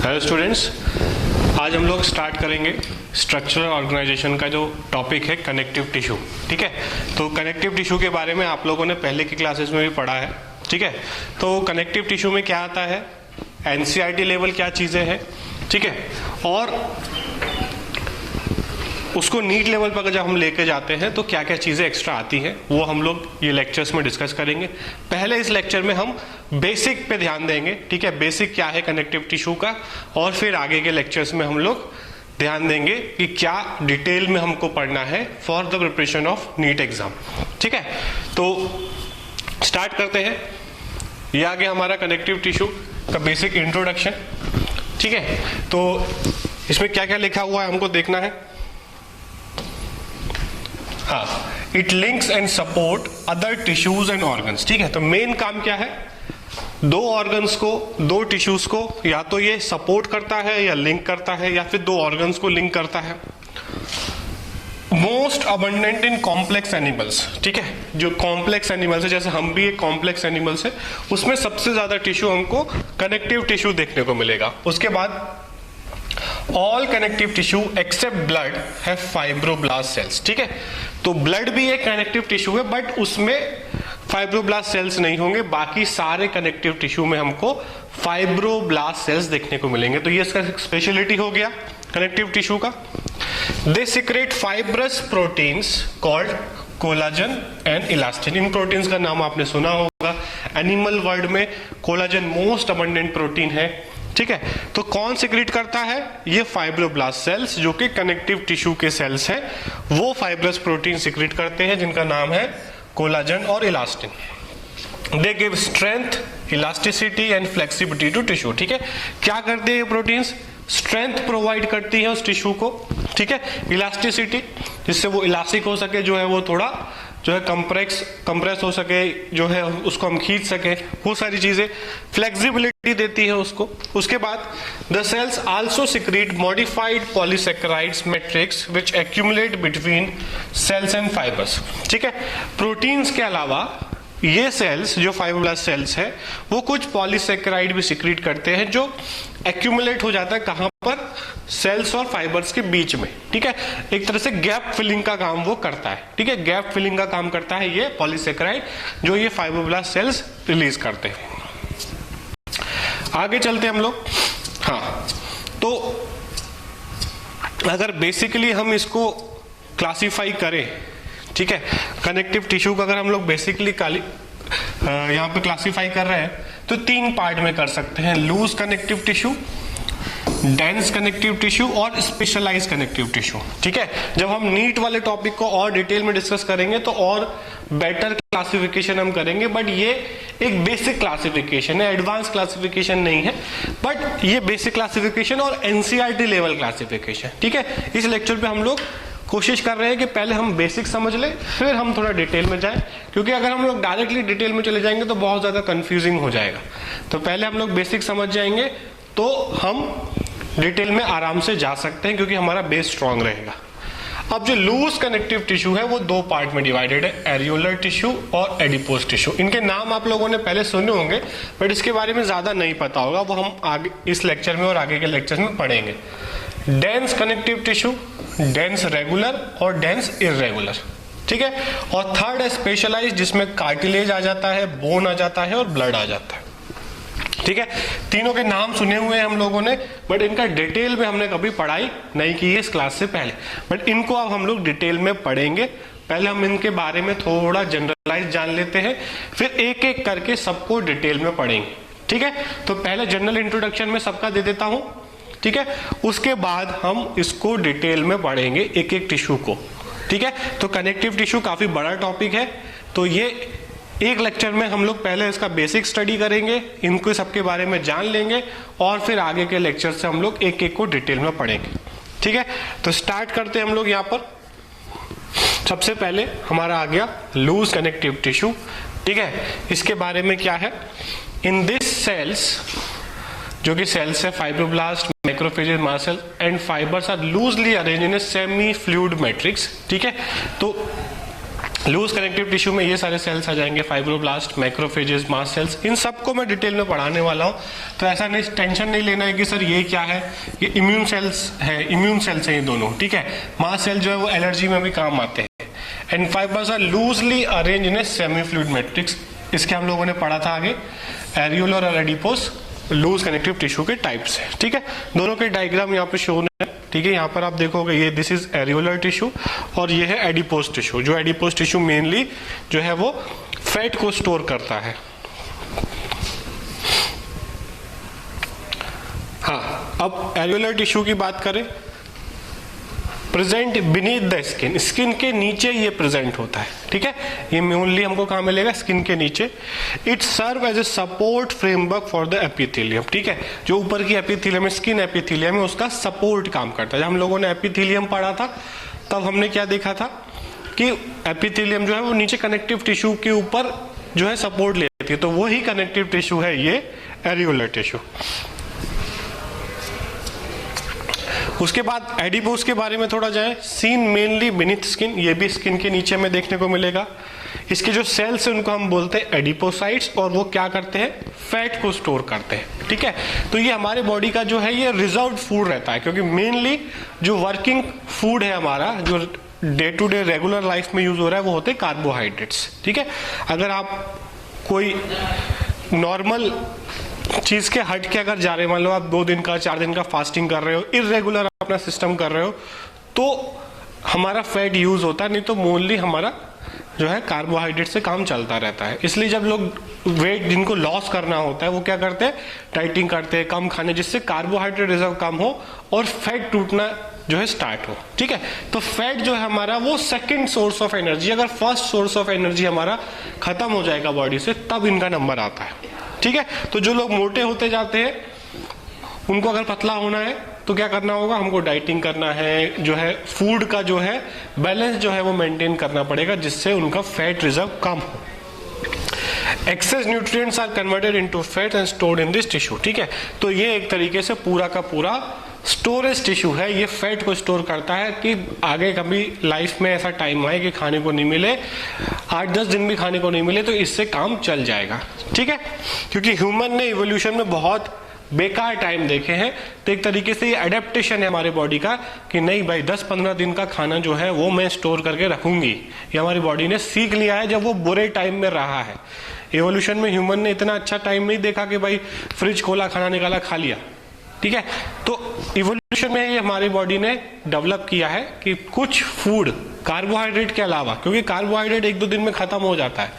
Hello students, आज हम लोग स्टार्ट करेंगे स्ट्रक्चरल ऑर्गेनाइजेशन का जो टॉपिक है कनेक्टिव टिश्यू। ठीक है, तो कनेक्टिव टिश्यू के बारे में आप लोगों ने पहले की क्लासेस में भी पढ़ा है। ठीक है, तो कनेक्टिव टिश्यू में क्या आता है, एनसीईआरटी लेवल क्या चीजें हैं, ठीक है, और उसको नीट लेवल पर जब हम लेके जाते हैं तो क्या क्या चीजें एक्स्ट्रा आती हैं, वो हम लोग ये लेक्चर्स में डिस्कस करेंगे। पहले इस लेक्चर में हम बेसिक पे ध्यान देंगे, ठीक है, बेसिक क्या है कनेक्टिव टिश्यू का, और फिर आगे के लेक्चर्स में हम लोग ध्यान देंगे कि क्या डिटेल में हमको पढ़ना है for the preparation of NEET exam. ठीक है, तो स्टार्ट करते हैं। ये आगे हमारा कनेक्टिव टिश्यू का बेसिक इंट्रोडक्शन। ठीक है, तो इसमें क्या क्या लिखा हुआ है हमको देखना है। हाँ, it links and support other tissues and organs. ठीक है, तो मेन काम क्या है, दो ऑर्गन्स को, दो टिश्यूज को या तो ये सपोर्ट करता है या लिंक करता है, या फिर दो ऑर्गन्स को लिंक करता है। Most abundant in complex animals. ठीक है, जो कॉम्प्लेक्स एनिमल्स है, जैसे हम भी एक कॉम्प्लेक्स एनिमल्स है, उसमें सबसे ज्यादा टिश्यू हमको कनेक्टिव टिश्यू देखने को मिलेगा। उसके बाद all connective tissue except blood है फाइब्रोब्लास्ट सेल्स। ठीक है, तो ब्लड भी एक कनेक्टिव टिश्यू है, बट उसमें फाइब्रोब्लास्ट सेल्स नहीं होंगे। बाकी सारे कनेक्टिव टिश्यू में हमको फाइब्रोब्लास्ट सेल्स देखने को मिलेंगे। तो ये इसका स्पेशलिटी हो गया कनेक्टिव टिश्यू का। They secrete fibrous proteins called collagen and elastin. इन प्रोटीन्स का नाम आपने सुना होगा। एनिमल वर्ल्ड में कोलाजन मोस्ट अबंडेंट प्रोटीन है। ठीक है, तो कौन सिक्रीट करता है, ये फाइब्रोब्लास्ट सेल्स, जो कि कनेक्टिव टिश्यू के सेल्स हैं, वो फाइब्रस प्रोटीन सिक्रीट करते हैं जिनका नाम है कोलाजन और elastin. They give strength, elasticity and flexibility to tissue. ठीक है, क्या करते हैं ये प्रोटीन्स, स्ट्रेंथ प्रोवाइड करती है उस टिश्यू को। ठीक है, इलास्टिसिटी, जिससे वो इलास्टिक हो सके, जो है वो थोड़ा जो है कंप्रेस हो सके, जो है उसको हम खींच सके, वो सारी चीजें। फ्लेक्सिबिलिटी देती है उसको। उसके बाद the cells also secrete modified polysaccharides matrix which accumulate between cells and fibres. ठीक है, प्रोटीन्स के अलावा ये सेल्स, जो फाइब्रोब्लास्ट सेल्स है, वो कुछ पॉलीसेकेराइड भी सिक्रीट करते हैं, जो एक्यूमुलेट हो जाता है कहां पर, सेल्स और फाइबर्स के बीच में। ठीक है, एक तरह से गैप फिलिंग का काम वो करता है। ठीक है, गैप फिलिंग का काम करता है ये पॉलीसेकेराइड, जो ये फाइब्रोब्लास्ट सेल्स रिलीज करते हैं। आगे चलते हैं हम लोग। हाँ, तो अगर बेसिकली हम इसको क्लासिफाई करें, ठीक है, कनेक्टिव टिश्यू का अगर हम लोग बेसिकली यहाँ पे क्लासिफाई कर रहे हैं, तो तीन पार्ट में कर सकते हैं, loose connective tissue, dense connective tissue और स्पेशलाइज कनेक्टिव टिश्यू। ठीक है, जब हम नीट वाले टॉपिक को और डिटेल में डिस्कस करेंगे तो और बेटर क्लासिफिकेशन हम करेंगे, बट ये एक बेसिक क्लासिफिकेशन है, एडवांस क्लासिफिकेशन नहीं है, बट ये बेसिक क्लासिफिकेशन और एनसीईआरटी लेवल क्लासिफिकेशन। ठीक है, इस लेक्चर पे हम लोग कोशिश कर रहे हैं कि पहले हम बेसिक समझ लें, फिर हम थोड़ा डिटेल में जाएं, क्योंकि अगर हम लोग डायरेक्टली डिटेल में चले जाएंगे तो बहुत ज्यादा कंफ्यूजिंग हो जाएगा। तो पहले हम लोग बेसिक समझ जाएंगे तो हम डिटेल में आराम से जा सकते हैं, क्योंकि हमारा बेस स्ट्रांग रहेगा। अब जो लूज कनेक्टिव टिश्यू है वो दो पार्ट में डिवाइडेड है, एरियोलर टिश्यू और एडिपोज टिश्यू। इनके नाम आप लोगों ने पहले सुने होंगे, बट इसके बारे में ज्यादा नहीं पता होगा, वो हम आगे इस लेक्चर में और आगे के लेक्चर में पढ़ेंगे। Dense connective tissue, dense regular और डेंस इररेगुलर। ठीक है, और थर्ड है स्पेशलाइज, जिसमें कार्टिलेज आ जाता है, बोन आ जाता है और ब्लड आ जाता है। ठीक है, तीनों के नाम सुने हुए हैं हम लोगों ने, बट इनका डिटेल में हमने कभी पढ़ाई नहीं की है इस क्लास से पहले, बट इनको अब हम लोग डिटेल में पढ़ेंगे। पहले हम इनके बारे में थोड़ा जनरलाइज जान लेते हैं, फिर एक एक करके सबको डिटेल में पढ़ेंगे। ठीक है, तो पहले जनरल इंट्रोडक्शन में सबका दे देता हूं। ठीक है, उसके बाद हम इसको डिटेल में पढ़ेंगे एक एक टिश्यू को। ठीक है, तो कनेक्टिव टिश्यू काफी बड़ा टॉपिक है, तो ये एक लेक्चर में हम लोग पहले इसका बेसिक स्टडी करेंगे, इनको सबके बारे में जान लेंगे, और फिर आगे के लेक्चर से हम लोग एक एक को डिटेल में पढ़ेंगे। ठीक है, तो स्टार्ट करते हैं हम लोग यहाँ पर। सबसे पहले हमारा आ गया लूज कनेक्टिव टिश्यू। ठीक है, इसके बारे में क्या है, इन दिस सेल्स, जो कि सेल्स है fibroblast, macrophages, mast cell and fibres are loosely arranged in a semi fluid matrix. ठीक है, तो लूज कनेक्टिव टिश्यू में ये सारे सेल्स आ जाएंगे, फाइब्रोब्लास्ट, मैक्रोफेजेस, मास्ट सेल्स, इन सबको मैं डिटेल में पढ़ाने वाला हूँ। तो ऐसा नहीं, टेंशन नहीं लेना है कि सर ये क्या है, ये इम्यून सेल्स है, इम्यून सेल्स है ये दोनों, ठीक है। मास्ट सेल जो है वो एलर्जी में भी काम आते हैं। And fibres are loosely arrange in a semi fluid matrix, इसके हम लोगों ने पढ़ा था आगे, एरियोलर और एडिपोस लूज कनेक्टिव टिश्यू के टाइप्स है, ठीक है। दोनों के डायग्राम यहाँ पे शो है, ठीक है। यहाँ पर आप देखोगे ये दिस इज एरियोलर टिश्यू और ये है एडिपोस टिश्यू। जो एडिपोस टिश्यू मेनली जो है वो फैट को स्टोर करता है। हाँ, अब एरियोलर टिश्यू की बात करें, present beneath the skin, skin के नीचे ये प्रेजेंट होता है, ठीक है। ये ओनली हमको कहाँ मिलेगा, स्किन के नीचे। It serve as a support framework for the epithelium, ठीक है। जो ऊपर की एपिथेलियम है, स्किन एपिथेलियम है, उसका सपोर्ट काम करता है। जब हम लोगों ने एपिथेलियम पढ़ा था तब हमने क्या देखा था कि एपिथेलियम जो है वो नीचे कनेक्टिव टिश्यू के ऊपर जो है सपोर्ट लेती है, तो वही कनेक्टिव टिश्यू है ये एरियोलर टिश्यू। उसके बाद एडिपोस के बारे में थोड़ा जाए, सीन मेनली बीनीथ स्किन, ये भी स्किन के नीचे में देखने को मिलेगा। इसके जो सेल्स हैं उनको हम बोलते हैं एडिपोसाइट्स, और वो क्या करते हैं, फैट को स्टोर करते हैं, ठीक है। तो ये हमारे बॉडी का जो है ये रिजर्व फूड रहता है, क्योंकि मेनली जो वर्किंग फूड है हमारा, जो day to day regular life में यूज हो रहा है, वो होते हैं कार्बोहाइड्रेट्स, ठीक है। अगर आप कोई नॉर्मल चीज के हट के अगर जा रहे हैं, मान लो आप 2 दिन का 4 दिन का फास्टिंग कर रहे हो, इरेगुलर अपना सिस्टम कर रहे हो, तो हमारा फैट यूज होता है, नहीं तो मोनली हमारा जो है कार्बोहाइड्रेट से काम चलता रहता है। इसलिए जब लोग वेट जिनको लॉस करना होता है वो क्या करते हैं, डाइटिंग करते हैं, कम खाने, जिससे कार्बोहाइड्रेट रिजर्व कम हो और फैट टूटना जो है स्टार्ट हो, ठीक है। तो फैट जो है हमारा वो सेकंड सोर्स ऑफ एनर्जी, अगर फर्स्ट सोर्स ऑफ एनर्जी हमारा खत्म हो जाएगा बॉडी से, तब इनका नंबर आता है, ठीक है। तो जो लोग मोटे होते जाते हैं उनको अगर पतला होना है तो क्या करना होगा, हमको डाइटिंग करना है, जो है फूड का जो है बैलेंस जो है वो मेंटेन करना पड़ेगा, जिससे उनका फैट रिजर्व कम हो। Excess nutrients are converted into fat and stored in this tissue, ठीक है। तो ये एक तरीके से पूरा का पूरा स्टोरेज टिश्यू है, ये फैट को स्टोर करता है कि आगे कभी लाइफ में ऐसा टाइम आए कि खाने को नहीं मिले, 8-10 दिन भी खाने को नहीं मिले, तो इससे काम चल जाएगा, ठीक है। क्योंकि ह्यूमन ने इवोल्यूशन में बहुत बेकार टाइम देखे हैं, तो एक तरीके से ये एडेप्टेशन है हमारे बॉडी का कि नहीं भाई 10-15 दिन का खाना जो है वो मैं स्टोर करके रखूंगी। ये हमारी बॉडी ने सीख लिया है जब वो बुरे टाइम में रहा है। इवोल्यूशन में ह्यूमन ने इतना अच्छा टाइम नहीं देखा कि भाई फ्रिज खोला, खाना निकाला, खा लिया, ठीक है। तो इवोल्यूशन में ये हमारी बॉडी ने डेवलप किया है कि कुछ फूड कार्बोहाइड्रेट के अलावा, क्योंकि कार्बोहाइड्रेट 1-2 दिन में खत्म हो जाता है,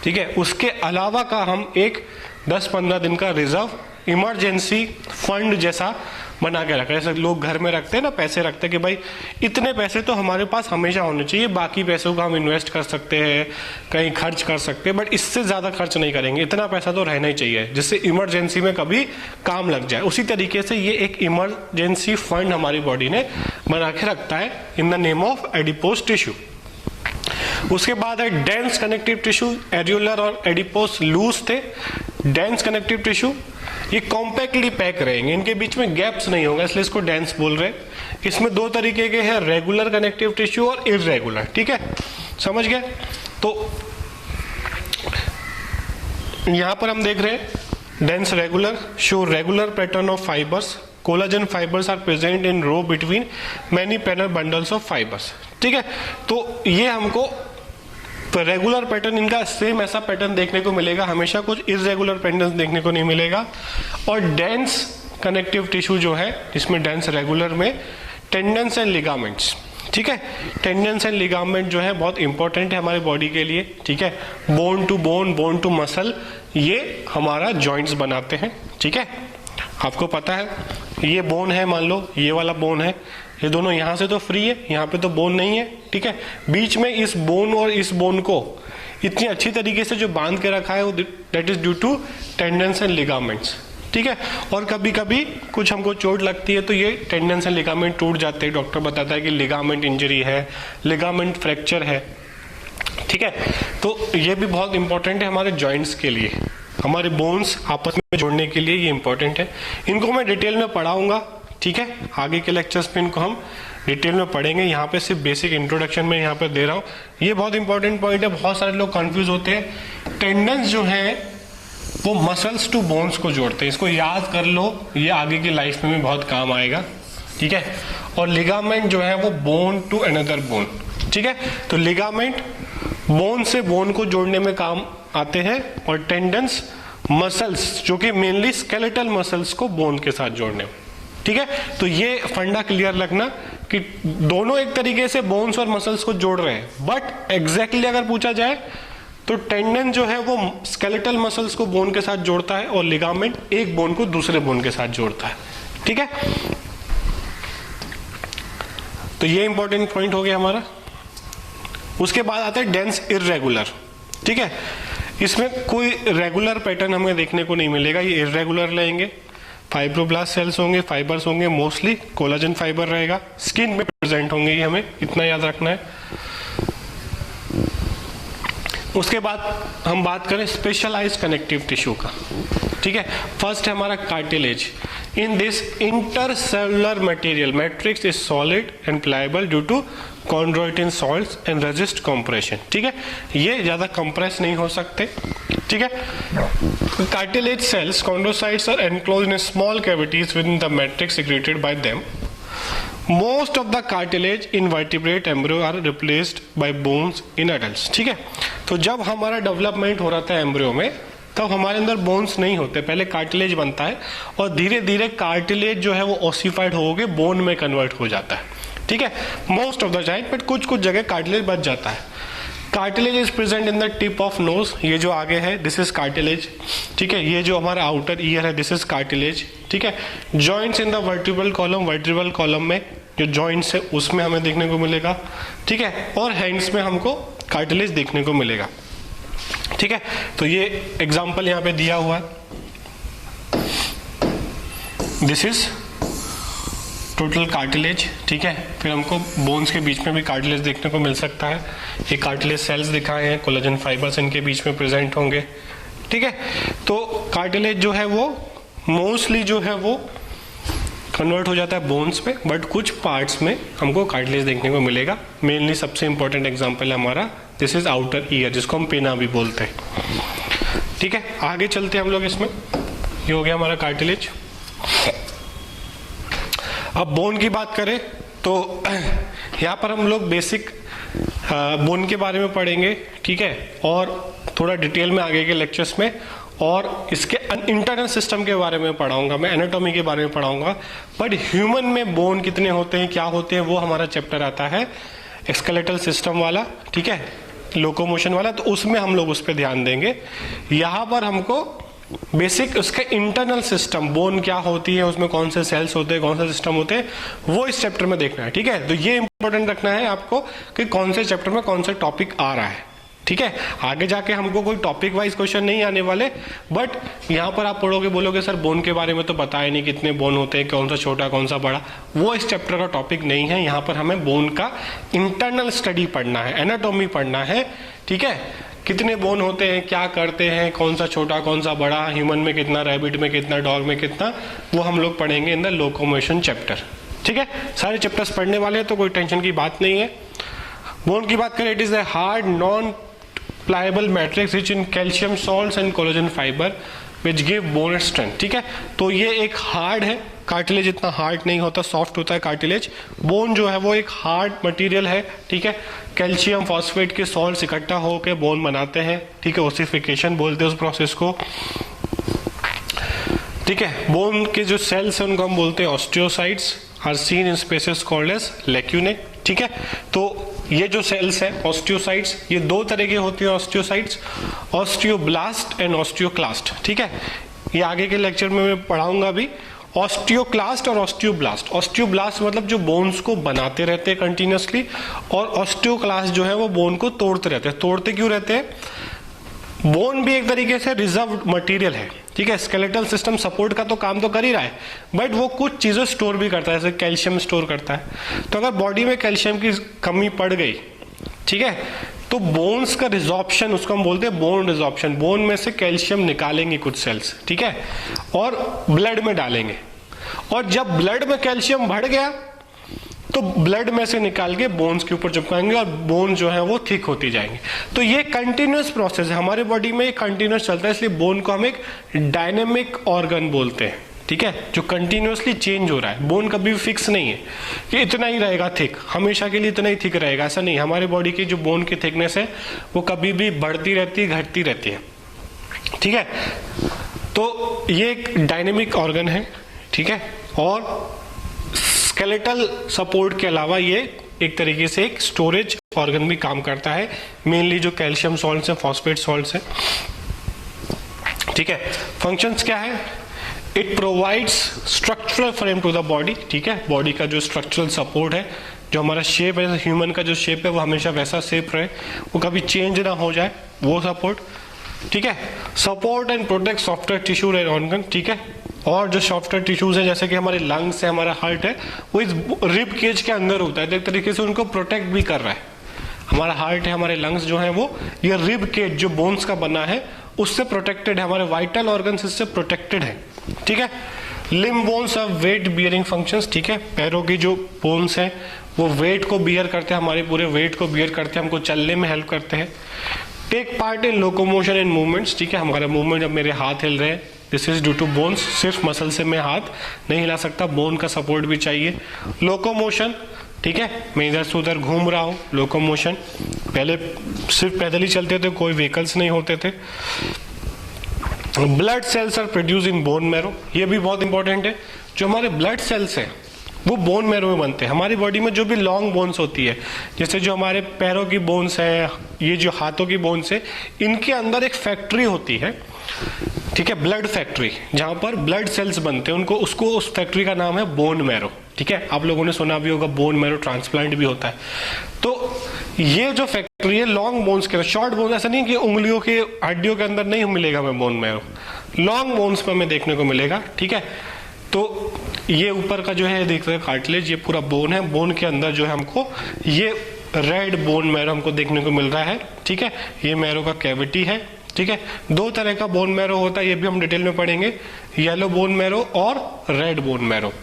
ठीक है, उसके अलावा का हम एक 10-15 दिन का रिजर्व इमरजेंसी फंड जैसा बना के रखा है। जैसे लोग घर में रखते हैं ना, पैसे रखते हैं कि भाई इतने पैसे तो हमारे पास हमेशा होने चाहिए, बाकी पैसों को हम इन्वेस्ट कर सकते हैं, कहीं खर्च कर सकते हैं, बट इससे ज्यादा खर्च नहीं करेंगे, इतना पैसा तो रहना ही चाहिए जिससे इमरजेंसी में कभी काम लग जाए। उसी तरीके से ये एक इमरजेंसी फंड हमारी बॉडी ने बना के रखता है in the name of adipose tissue. उसके बाद है डेंस कनेक्टिव टिश्यू, एरियोलर और एडिपोस लूज थे। डेंस कनेक्टिव टिश्यू ये कॉम्पैक्टली पैक रहेंगे, इनके बीच में गैप्स नहीं होगा, इसलिए इसको डेंस बोल रहे हैं। इसमें 2 तरीके के हैं, रेगुलर कनेक्टिव टिश्यू और इरेगुलर, ठीक है, समझ गए। तो यहां पर हम देख रहे हैं dense regular show regular pattern of fibres, collagen fibres are present in row between many panel bundles of fibres, ठीक है। तो ये हमको रेगुलर पैटर्न, इनका सेम ऐसा पैटर्न देखने को मिलेगा हमेशा, कुछ इरेगुलर पैटर्न देखने को नहीं मिलेगा। और डेंस कनेक्टिव टिश्यू जो है, इसमें डेंस रेगुलर में टेंडन्स एंड लिगामेंट्स, ठीक है। टेंडन्स एंड लिगामेंट जो है बहुत इंपॉर्टेंट है हमारे बॉडी के लिए, ठीक है। Bone to bone, bone to muscle, ये हमारा जॉइंट्स बनाते हैं, ठीक है। आपको पता है ये बोन है, मान लो ये वाला बोन है, ये दोनों यहां से तो फ्री है, यहाँ पे तो बोन नहीं है, ठीक है। बीच में इस बोन और इस बोन को इतनी अच्छी तरीके से जो बांध के रखा है वो that is due to tendons and ligaments, ठीक है। और कभी कभी कुछ हमको चोट लगती है तो ये टेंडन्स एंड लिगामेंट टूट जाते हैं, डॉक्टर बताता है कि लिगामेंट इंजरी है, लिगामेंट फ्रैक्चर है, ठीक है। तो ये भी बहुत इंपॉर्टेंट है हमारे जॉइंट्स के लिए, हमारे बोन्स आपस में जोड़ने के लिए ये इंपॉर्टेंट है। इनको मैं डिटेल में पढ़ाऊंगा, ठीक है, आगे के लेक्चर्स में इनको हम डिटेल में पढ़ेंगे। यहाँ पे सिर्फ बेसिक इंट्रोडक्शन में यहाँ पे दे रहा हूँ। ये बहुत इंपॉर्टेंट पॉइंट है, बहुत सारे लोग कंफ्यूज होते हैं। टेंडन्स जो है वो मसल्स टू बोन्स को जोड़ते हैं, इसको याद कर लो, ये आगे की लाइफ में भी बहुत काम आएगा, ठीक है। और लिगामेंट जो है वो बोन टू अनदर बोन, ठीक है। तो लिगामेंट बोन से बोन को जोड़ने में काम आते हैं और टेंडन्स मसल्स जो कि मेनली स्केलेटल मसल्स को बोन के साथ जोड़ने में, ठीक है। तो ये फंडा क्लियर रखना कि दोनों एक तरीके से बोन्स और मसल्स को जोड़ रहे हैं, बट एग्जैक्टली अगर पूछा जाए तो टेंडन जो है वो स्केलेटल मसल्स को बोन के साथ जोड़ता है और लिगामेंट एक बोन को दूसरे बोन के साथ जोड़ता है, ठीक है। तो ये इंपॉर्टेंट पॉइंट हो गया हमारा। उसके बाद आता है डेंस इररेगुलर, ठीक है। इसमें कोई रेगुलर पैटर्न हमें देखने को नहीं मिलेगा, ये इररेगुलर लेंगे। फाइब्रोब्लास्ट सेल्स होंगे, फाइबर्स होंगे, मोस्टली कोलाजन फाइबर रहेगा, स्किन में प्रेजेंट होंगे, ये हमें इतना याद रखना है। उसके बाद हम बात करें स्पेशलाइज्ड कनेक्टिव टिश्यू का, ठीक है। फर्स्ट है हमारा cartilage. In this intercellular material matrix is solid and pliable due to chondroitin salts and resist compression, ठीक है। ये ज्यादा कंप्रेस नहीं हो सकते, ठीक है। Cartilage cells chondrocytes are enclosed in small cavities within the matrix secreted by them. Most of the cartilage in vertebrate embryo are replaced by bones in adults, ठीक है। तो जब हमारा डेवलपमेंट हो रहा था एम्ब्रियो में तब हमारे अंदर बोन्स नहीं होते, पहले कार्टिलेज बनता है और धीरे धीरे कार्टिलेज जो है वो ओसिफाइड होके बोन में कन्वर्ट हो जाता है, ठीक है। Most of the time, but कुछ कुछ जगह कार्टिलेज बच जाता है। Cartilage is present in the tip of nose, ये जो आगे है दिस इज कार्टिलेज, ठीक है। ये जो हमारा आउटर ईयर है दिस इज कार्टिलेज, ठीक है। Joints in the vertebral column में जो जॉइंट्स है उसमें हमें देखने को मिलेगा, ठीक है। और हैंड्स में हमको कार्टिलेज देखने को मिलेगा, ठीक है। तो ये एग्जांपल यहाँ पे दिया हुआ है, दिस इज टोटल कार्टिलेज, ठीक है। फिर हमको बोन्स के बीच में भी कार्टिलेज देखने को मिल सकता है। ये कार्टिलेज सेल्स दिखाए हैं, कोलाजन फाइबर्स इनके बीच में प्रेजेंट होंगे, ठीक है। तो कार्टिलेज जो है वो मोस्टली जो है वो कन्वर्ट हो जाता है बोन्स में, बट कुछ पार्ट्स में हमको कार्टिलेज देखने को मिलेगा। मेनली सबसे इंपॉर्टेंट एग्जांपल है हमारा दिस इज आउटर ईयर, जिसको हम पेना भी बोलते हैं, ठीक है। आगे चलते हैं हम लोग इसमें, ये हो गया हमारा कार्टिलेज। अब बोन की बात करें तो यहाँ पर हम लोग बेसिक बोन के बारे में पढ़ेंगे, ठीक है। और थोड़ा डिटेल में आगे के लेक्चर्स में और इसके इंटरनल सिस्टम के बारे में पढ़ाऊंगा, मैं एनाटॉमी के बारे में पढ़ाऊंगा। बट ह्यूमन में बोन कितने होते हैं, क्या होते हैं, वो हमारा चैप्टर आता है स्केलेटल सिस्टम वाला, ठीक है, लोकोमोशन वाला। तो उसमें हम लोग उस पर ध्यान देंगे। यहाँ पर हमको बेसिक उसके इंटरनल सिस्टम, बोन क्या होती है, उसमें कौन से सेल्स होते हैं, कौन से सिस्टम होते हैं, वो इस चैप्टर में देखना है, ठीक है। तो ये इंपॉर्टेंट रखना है आपको कि कौन से चैप्टर में कौन सा टॉपिक आ रहा है, ठीक है। आगे जाके हमको कोई टॉपिक वाइज क्वेश्चन नहीं आने वाले, बट यहाँ पर आप पढ़ोगे बोलोगे सर बोन के बारे में तो बताया नहीं, कितने बोन होते हैं, कौन सा छोटा कौन सा बड़ा, वो इस चैप्टर का टॉपिक नहीं है। यहाँ पर हमें बोन का इंटरनल स्टडी पढ़ना है, एनाटॉमी पढ़ना है, ठीक है। कितने बोन होते हैं, क्या करते हैं, कौन सा छोटा कौन सा बड़ा, ह्यूमन में कितना, रैबिट में कितना, डॉग में कितना, वो हम लोग पढ़ेंगे इन द लोकोमोशन चैप्टर, ठीक है। सारे चैप्टर्स पढ़ने वाले हैं तो कोई टेंशन की बात नहीं है। बोन की बात करें, it is a hard non pliable matrix rich in calcium salts and collagen fiber which give bone strength, ठीक है। तो ये एक हार्ड है, कार्टिलेज इतना हार्ड नहीं होता, सॉफ्ट होता है कार्टिलेज। बोन जो है वो एक हार्ड मटेरियल है, ठीक है। कैल्शियम फॉस्फेट के सॉल्ट्स इकट्ठा होकर बोन बनाते हैं, ठीक है, ओसिफिकेशन बोलते हैं उस प्रोसेस को, ठीक है। बोन के जो सेल्स हैं उनको हम बोलते हैं osteocytes, are seen in spaces called as lacunae, ठीक है। तो ये जो सेल्स है ऑस्टियोसाइट्स, ये दो तरह के होते हैं ऑस्टियोसाइट्स, ऑस्टियोब्लास्ट एंड ऑस्टियोक्लास्ट, ठीक है। ये आगे के लेक्चर में मैं पढ़ाऊंगा भी ऑस्टियोक्लास्ट और ऑस्टियोब्लास्ट। ऑस्टियोब्लास्ट मतलब जो बोन्स को बनाते रहते हैं कंटिन्यूसली, और ऑस्टियोक्लास्ट जो है वो बोन को तोड़ते रहते हैं। तोड़ते क्यों रहते हैं, बोन भी एक तरीके से रिजर्व मटेरियल है, ठीक है। स्केलेटल सिस्टम सपोर्ट का तो काम तो कर ही रहा है, बट वो कुछ चीजें स्टोर भी करता है, जैसे कैल्शियम स्टोर करता है। तो अगर बॉडी में कैल्शियम की कमी पड़ गई, ठीक है, तो बोन्स का रिजॉर्प्शन, उसको हम बोलते हैं बोन रिजॉर्प्शन, बोन में से कैल्शियम निकालेंगे कुछ सेल्स, ठीक है, और ब्लड में डालेंगे। और जब ब्लड में कैल्शियम बढ़ गया तो ब्लड में से निकाल के बोन्स के ऊपर चिपकाएंगे और बोन जो है वो थिक होती जाएंगे। तो ये कंटिन्यूस प्रोसेस है हमारे बॉडी में, कंटिन्यूस चलता है, इसलिए बोन को हम एक डायनेमिक ऑर्गन बोलते हैं, ठीक है, जो कंटिन्यूसली चेंज हो रहा है। बोन कभी भी फिक्स नहीं है कि इतना ही रहेगा थिक, हमेशा के लिए इतना ही थिक रहेगा, ऐसा नहीं। हमारे बॉडी की जो बोन की थिकनेस है वो कभी भी बढ़ती रहती है, घटती रहती है, ठीक है। तो ये एक डायनेमिक ऑर्गन है, ठीक है, और स्केलेटल सपोर्ट के अलावा ये एक तरीके से एक स्टोरेज ऑर्गन भी काम करता है, मेनली जो कैल्शियम सॉल्ट्स हैं, फॉस्फेट सॉल्ट्स हैं, ठीक है। फंक्शंस क्या है? It provides structural frame to the body, ठीक है, बॉडी का जो स्ट्रक्चरल सपोर्ट है, जो हमारा शेप है, ह्यूमन का जो शेप है वो हमेशा वैसा शेप रहे, वो कभी चेंज ना हो जाए, वो सपोर्ट, ठीक है। Support and protect software tissue and organ, ठीक है। और जो सॉफ्टवेयर टिश्यूज है जैसे कि हमारे लंग्स है, हमारा हार्ट है, वो इस रिब केज के अंदर होता है, तो एक तरीके से उनको प्रोटेक्ट भी कर रहा है। हमारा हार्ट है, हमारे लंग्स जो है वो ये रिब केज जो बोन्स का बना है उससे प्रोटेक्टेड है, हमारे वाइटल ऑर्गन्स इससे प्रोटेक्टेड है, ठीक है। Limb bones of weight bearing functions, ठीक है, पैरों की जो बोन्स है वो वेट को बियर करते हैं, हमारे पूरे वेट को बियर करते हैं, हमको चलने में हेल्प करते हैं। Take part in locomotion and movements, ठीक है, हमारा मूवमेंट, जब मेरे हाथ हिल रहे हैं, this is due to bones, सिर्फ मसल से मैं हाथ नहीं हिला सकता, बोन का सपोर्ट भी चाहिए। लोकोमोशन, ठीक है, मैं इधर से उधर घूम रहा हूँ, लोकोमोशन, पहले सिर्फ पैदल ही चलते थे, कोई व्हीकल्स नहीं होते थे। Blood cells are produce in bone marrow, ये भी बहुत इंपॉर्टेंट है, जो हमारे ब्लड सेल्स हैं वो बोन मैरो में बनते हैं। हमारी बॉडी में जो भी लॉन्ग बोन्स होती है, जैसे जो हमारे पैरों की बोन्स है, ये जो हाथों की बोन्स है, इनके अंदर एक फैक्ट्री होती है, ठीक है, ब्लड फैक्ट्री, जहां पर ब्लड सेल्स बनते हैं, उसको उस फैक्ट्री का नाम है बोन मैरो, ठीक है। आप लोगों ने सुना भी होगा बोन मैरो ट्रांसप्लांट भी होता है। तो ये जो फैक्ट्री है लॉन्ग बोन्स के, शॉर्ट बोन ऐसा नहीं कि उंगलियों के हड्डियों के अंदर नहीं मिलेगा हमें बोन मैरो, लॉन्ग बोन्स पर हमें देखने को मिलेगा, ठीक है। तो ये ऊपर का जो है देख रहे हैं कार्टिलेज, ये पूरा बोन है, बोन के अंदर जो है हमको ये रेड बोन मैरो हमको देखने को मिल रहा है, ठीक है। ये मैरो का कैविटी है, ठीक है। दो तरह का बोन मैरो होता है, ये भी हम डिटेल में पढ़ेंगे, येलो बोन मैरो और रेड बोन मैरो,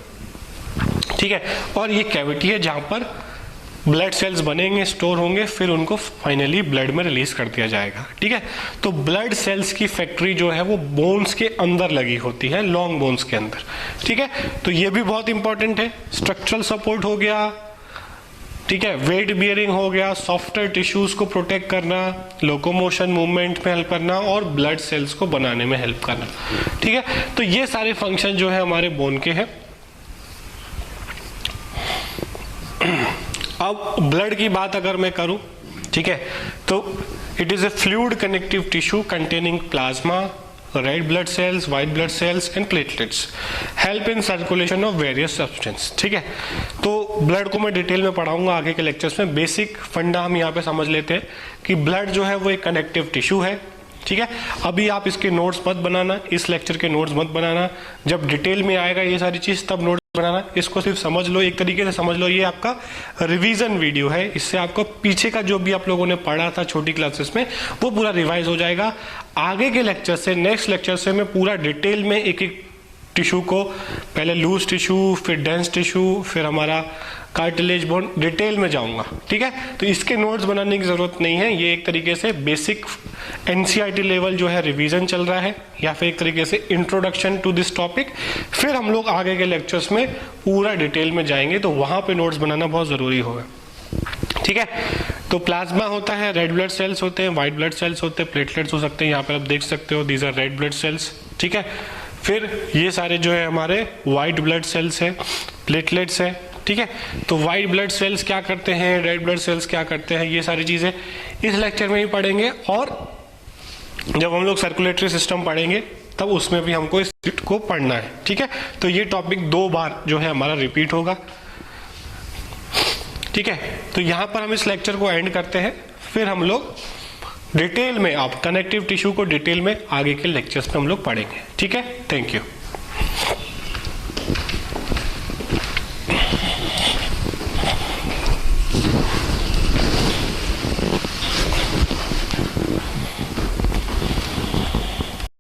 ठीक है। और ये कैविटी है जहां पर ब्लड सेल्स बनेंगे, स्टोर होंगे, फिर उनको फाइनली ब्लड में रिलीज कर दिया जाएगा, ठीक है। तो ब्लड सेल्स की फैक्ट्री जो है वो बोन्स के अंदर लगी होती है, लॉन्ग बोन्स के अंदर, ठीक है। तो ये भी बहुत इंपॉर्टेंट है, स्ट्रक्चरल सपोर्ट हो गया, ठीक है, वेट बियरिंग हो गया, सॉफ्टवेयर टिश्यूज को प्रोटेक्ट करना, लोकोमोशन मूवमेंट में हेल्प करना और ब्लड सेल्स को बनाने में हेल्प करना, ठीक है। तो ये सारे फंक्शन जो है हमारे बोन के हैं। अब ब्लड की बात अगर मैं करूं, ठीक है, तो it is a fluid connective tissue containing plasma, red blood sales, white blood sales and platelets, help in circulation of various substance, ठीक है। तो ब्लड को मैं डिटेल में पढ़ाऊंगा आगे के लेक्चर्स में, बेसिक फंडा हम यहाँ पे समझ लेते हैं कि ब्लड जो है वो एक कनेक्टिव टिश्यू है, ठीक है। अभी आप इसके नोट्स मत बनाना, इस लेक्चर के नोट्स मत बनाना, जब डिटेल में आएगा ये सारी चीज तब नोट्स बनाना। इसको सिर्फ समझ लो, एक तरीके से समझ लो, ये आपका रिवीजन वीडियो है, इससे आपको पीछे का जो भी आप लोगों ने पढ़ा था छोटी क्लासेस में वो पूरा रिवाइज हो जाएगा। आगे के लेक्चर से, नेक्स्ट लेक्चर से मैं पूरा डिटेल में एक एक टिश्यू को, पहले लूज टिश्यू, फिर डेंस टिश्यू, फिर हमारा कार्टिलेज बोन, डिटेल में जाऊंगा, ठीक है। तो इसके नोट्स बनाने की जरूरत नहीं है, ये एक तरीके से बेसिक एनसीईआरटी लेवल जो है रिवीजन चल रहा है, या फिर एक तरीके से इंट्रोडक्शन टू दिस टॉपिक। फिर हम लोग आगे के लेक्चर्स में पूरा डिटेल में जाएंगे, तो वहां पे नोट्स बनाना बहुत जरूरी होगा, ठीक है। तो प्लाज्मा होता है, रेड ब्लड सेल्स होते हैं, व्हाइट ब्लड सेल्स होते हैं, प्लेटलेट्स हो सकते हैं, यहाँ पर आप देख सकते हो, these are red blood cells, ठीक है। फिर ये सारे जो है हमारे व्हाइट ब्लड सेल्स है, प्लेटलेट्स है, ठीक है। तो व्हाइट ब्लड सेल्स क्या करते हैं, रेड ब्लड सेल्स क्या करते हैं, ये सारी चीजें इस लेक्चर में ही पढ़ेंगे, और जब हम लोग सर्कुलेटरी सिस्टम पढ़ेंगे तब उसमें भी हमको इस को पढ़ना है, ठीक है। तो ये टॉपिक 2 बार जो है हमारा रिपीट होगा, ठीक है। तो यहां पर हम इस लेक्चर को एंड करते हैं, फिर हम लोग डिटेल में, आप कनेक्टिव टिश्यू को डिटेल में आगे के लेक्चर्स में हम लोग पढ़ेंगे, ठीक है। Thank you.